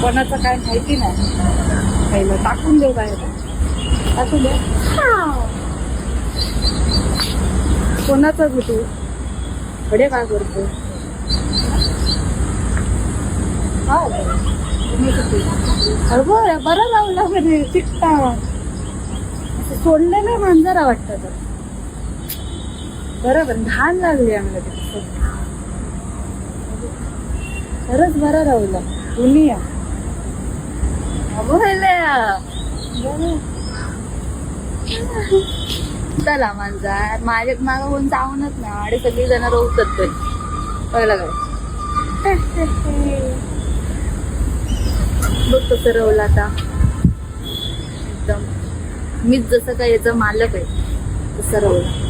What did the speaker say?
कोणाचं काय माहिती नाही. पहिलं टाकून देऊ बाहेर. टाकून दे. कोणाचा कुठे कडे काय करतो. बरं लावला म्हणे चिकटा. सोडले नाही मांजरा वाटतं तर. बरोबर घाण लागली आम्हाला ते. खरंच बरं राहुला दुनिया. चला मांजर माझ्या मागं कोण जाऊनच ना आणि सगळी जण रोवतात तरी कळलं काय. बघ कसं रवलं आता एकदम. मीच जसं काय याचा मालक आहे तसं रवलं.